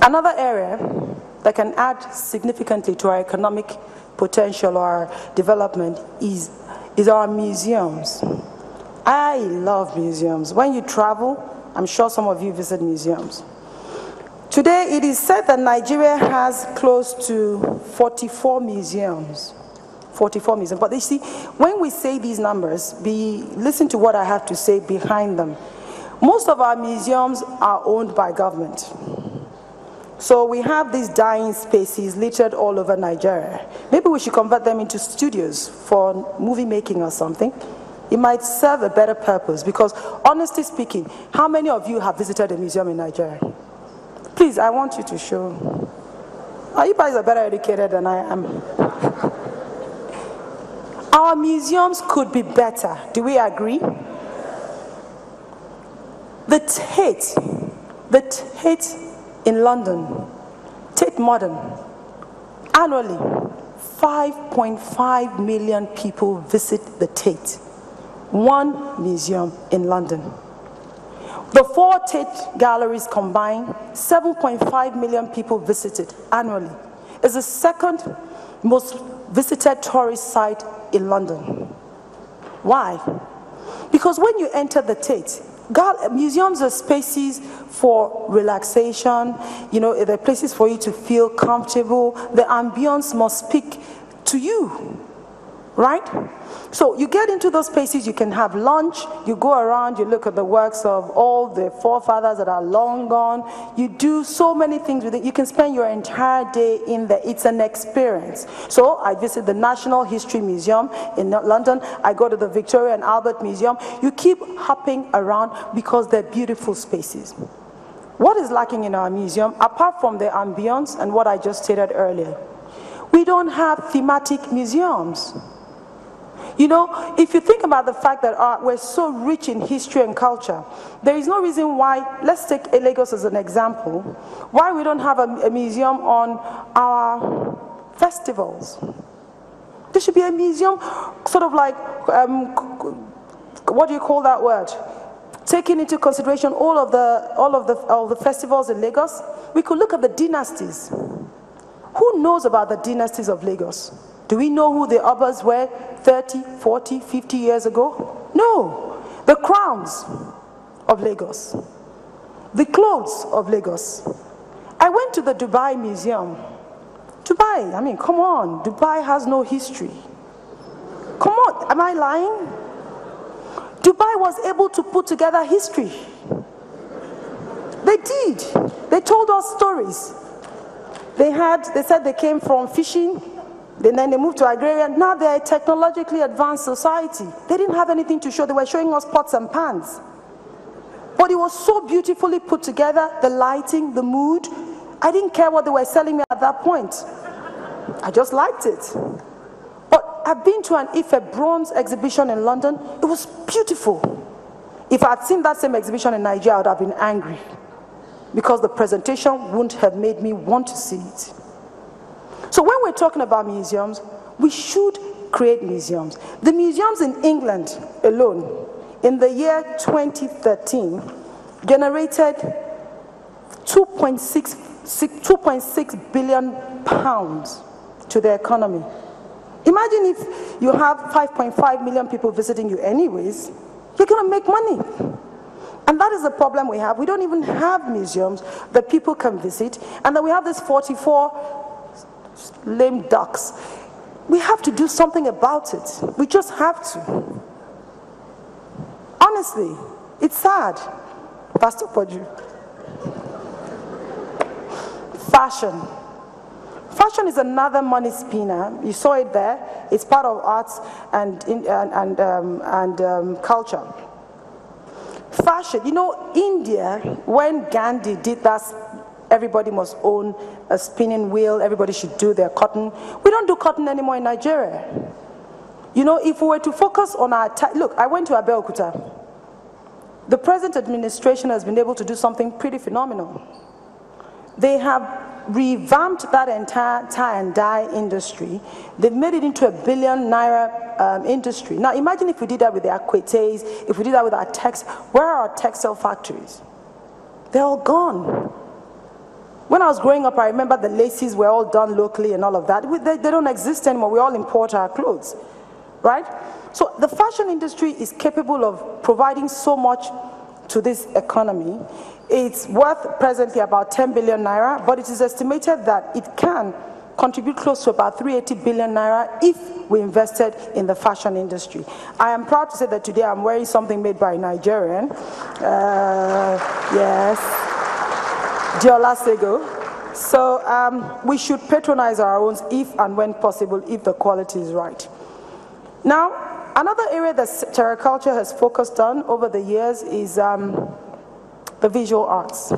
Another area that can add significantly to our economic potential or our development is our museums. I love museums. When you travel, I'm sure some of you visit museums. Today, it is said that Nigeria has close to 44 museums. 44 museums. But you see, when we say these numbers, listen to what I have to say behind them. Most of our museums are owned by government. So we have these dying spaces littered all over Nigeria. Maybe we should convert them into studios for movie making or something. It might serve a better purpose because, honestly speaking, how many of you have visited a museum in Nigeria? Please, I want you to show. Oh, you guys are better educated than I am. Our museums could be better. Do we agree? The Tate in London, Tate Modern, annually, 5.5 million people visit the Tate, one museum in London. The 4 Tate galleries combined, 7.5 million people visited annually. It's the second most visited tourist site in London. Why? Because when you enter the Tate, museums are spaces for relaxation, they're places for you to feel comfortable. The ambience must speak to you, right? So you get into those spaces, you can have lunch, you go around, you look at the works of all the forefathers that are long gone, you do so many things with it. You can spend your entire day in there. It's an experience. So I visit the National History Museum in London, I go to the Victoria and Albert Museum. You keep hopping around because they're beautiful spaces. What is lacking in our museum, apart from the ambience and what I just stated earlier? We don't have thematic museums. If you think about the fact that we're so rich in history and culture, there is no reason why, let's take Lagos as an example, why we don't have a museum on our festivals. There should be a museum sort of like, what do you call that word? Taking into consideration all of the festivals in Lagos. We could look at the dynasties. Who knows about the dynasties of Lagos? Do we know who the Obas were 30, 40, 50 years ago? No. The crowns of Lagos. The clothes of Lagos. I went to the Dubai Museum. Dubai, I mean, come on. Dubai has no history. Come on, am I lying? Dubai was able to put together history. They did. They told us stories. They said they came from fishing. Then they moved to agrarian. Now they're a technologically advanced society. They didn't have anything to show. They were showing us pots and pans. But it was so beautifully put together, the lighting, the mood. I didn't care what they were selling me at that point. I just liked it. But I've been to an Ife bronze exhibition in London. It was beautiful. If I had seen that same exhibition in Nigeria, I would have been angry because the presentation wouldn't have made me want to see it. So when we're talking about museums, we should create museums. The museums in England alone, in the year 2013, generated 2.6 billion pounds to the economy. Imagine if you have 5.5 million people visiting you anyways, you're going to make money. And that is the problem we have. We don't even have museums that people can visit, and then we have this 44 lame ducks. We have to do something about it. We just have to. Honestly, it's sad. Pastor Poju. Fashion. Fashion is another money spinner. You saw it there. It's part of arts and culture. Fashion. India, when Gandhi did that, everybody must own a spinning wheel, everybody should do their cotton. We don't do cotton anymore in Nigeria. If we were to focus on our... Look, I went to Abeokuta. The present administration has been able to do something pretty phenomenal. They have revamped that entire tie and dye industry. They've made it into a billion naira industry. Now imagine if we did that with the Akwetes, if we did that with our where are our textile factories? They're all gone. When I I was growing up, I remember the laces were all done locally and all of that. They don't exist anymore. We all import our clothes, right? So the fashion industry is capable of providing so much to this economy. It's worth presently about 10 billion naira, but it is estimated that it can contribute close to about 380 billion naira if we invested in the fashion industry. I am proud to say that today I'm wearing something made by a Nigerian. Yes, Diola Sego. So we should patronize our own if and when possible, if the quality is right. Now, another area that Terra Culture has focused on over the years is the visual arts.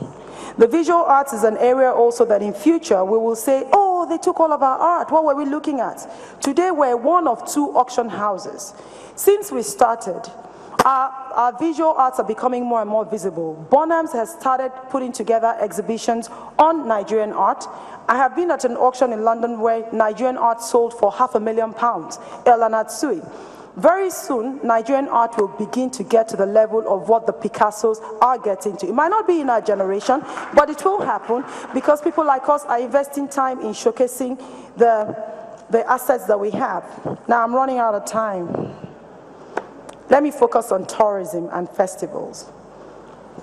The visual arts is an area also that in future we will say, oh, they took all of our art. What were we looking at? Today we're one of 2 auction houses. Since we started, our visual arts are becoming more and more visible. Bonhams has started putting together exhibitions on Nigerian art. I have been at an auction in London where Nigerian art sold for £500,000, El Anatsui. Very soon, Nigerian art will begin to get to the level of what the Picassos are getting to. It might not be in our generation, but it will happen because people like us are investing time in showcasing the assets that we have. Now, I'm running out of time. Let me focus on tourism and festivals.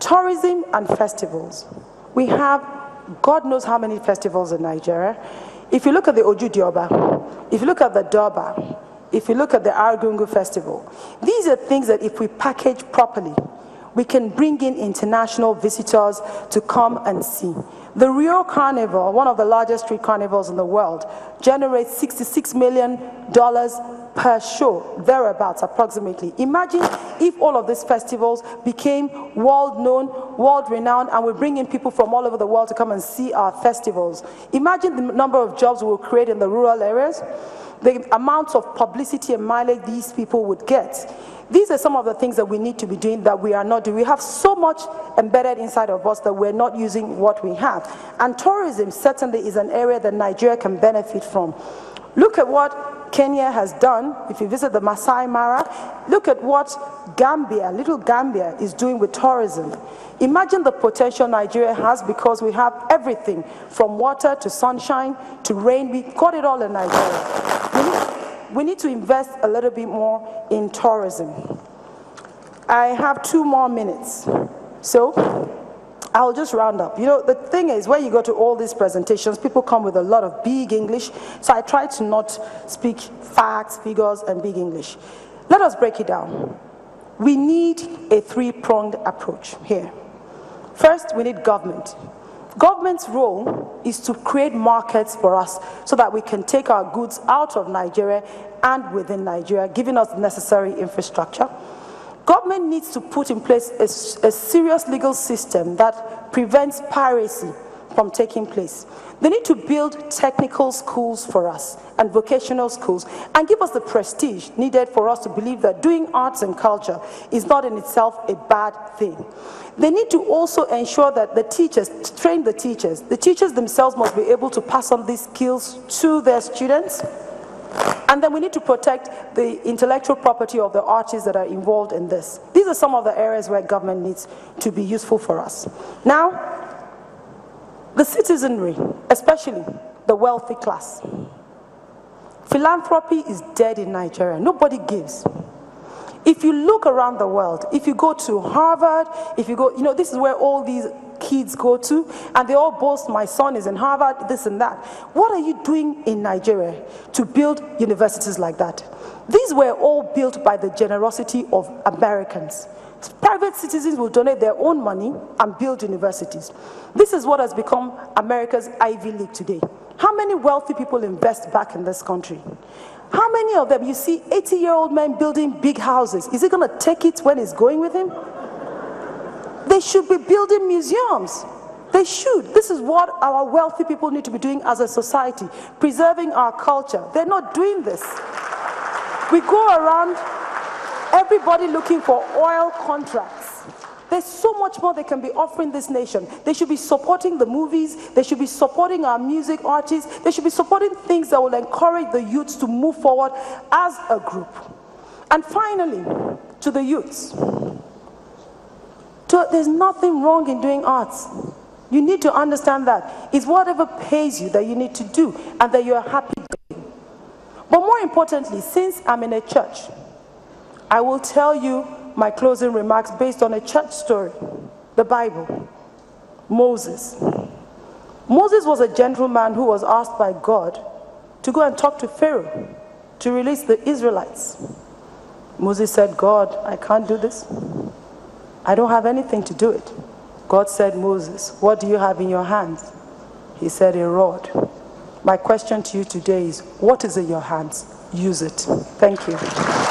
Tourism and festivals. We have God knows how many festivals in Nigeria. If you look at the Oju Dioba, if you look at the Durbar, if you look at the Argungu Festival, these are things that if we package properly, we can bring in international visitors to come and see. The Rio Carnival, one of the largest street carnivals in the world, generates $66 million per show, thereabouts approximately. Imagine if all of these festivals became world-known, world-renowned, and we bring in people from all over the world to come and see our festivals. Imagine the number of jobs we will create in the rural areas, the amounts of publicity and mileage these people would get. These are some of the things that we need to be doing that we are not doing. We have so much embedded inside of us that we're not using what we have. And tourism certainly is an area that Nigeria can benefit from. Look at what Kenya has done. If you visit the Masai Mara, look at what Gambia, little Gambia, is doing with tourism. Imagine the potential Nigeria has because we have everything from water to sunshine to rain. We got it all in Nigeria. We need to invest a little bit more in tourism. I have 2 more minutes, so I'll just round up. You know, the thing is, when you go to all these presentations, people come with a lot of big English, so I try to not speak facts, figures, and big English. Let us break it down. We need a 3-pronged approach here. First, we need government. Government's role is to create markets for us so that we can take our goods out of Nigeria and within Nigeria, giving us the necessary infrastructure. Government needs to put in place a serious legal system that prevents piracy from taking place. They need to build technical schools for us and vocational schools and give us the prestige needed for us to believe that doing arts and culture is not in itself a bad thing. They need to also ensure that the teachers, train the teachers. The teachers themselves must be able to pass on these skills to their students. And then we need to protect the intellectual property of the artists that are involved in this. These are some of the areas where government needs to be useful for us. Now, the citizenry, especially the wealthy class. Philanthropy is dead in Nigeria. Nobody gives. If you look around the world, if you go to Harvard, if you go, you know, this is where all these kids go to, and they all boast, my son is in Harvard, this and that. What are you doing in Nigeria to build universities like that? These were all built by the generosity of Americans. Private citizens will donate their own money and build universities. This is what has become America's Ivy League today. How many wealthy people invest back in this country? How many of them, you see 80-year-old men building big houses. Is he going to take it when he's going with him? They should be building museums. They should. This is what our wealthy people need to be doing as a society, preserving our culture. They're not doing this. We go around, everybody looking for oil contracts. There's so much more they can be offering this nation. They should be supporting the movies. They should be supporting our music artists. They should be supporting things that will encourage the youths to move forward as a group. And finally, to the youths. There's nothing wrong in doing arts. You need to understand that. It's whatever pays you that you need to do and that you're happy doing. But more importantly, since I'm in a church, I will tell you my closing remarks based on a church story, the Bible. Moses. Moses was a gentleman who was asked by God to go and talk to Pharaoh to release the Israelites. Moses said, God, I can't do this. I don't have anything to do it. God said, Moses, what do you have in your hands? He said, a rod. My question to you today is, what is in your hands? Use it. Thank you.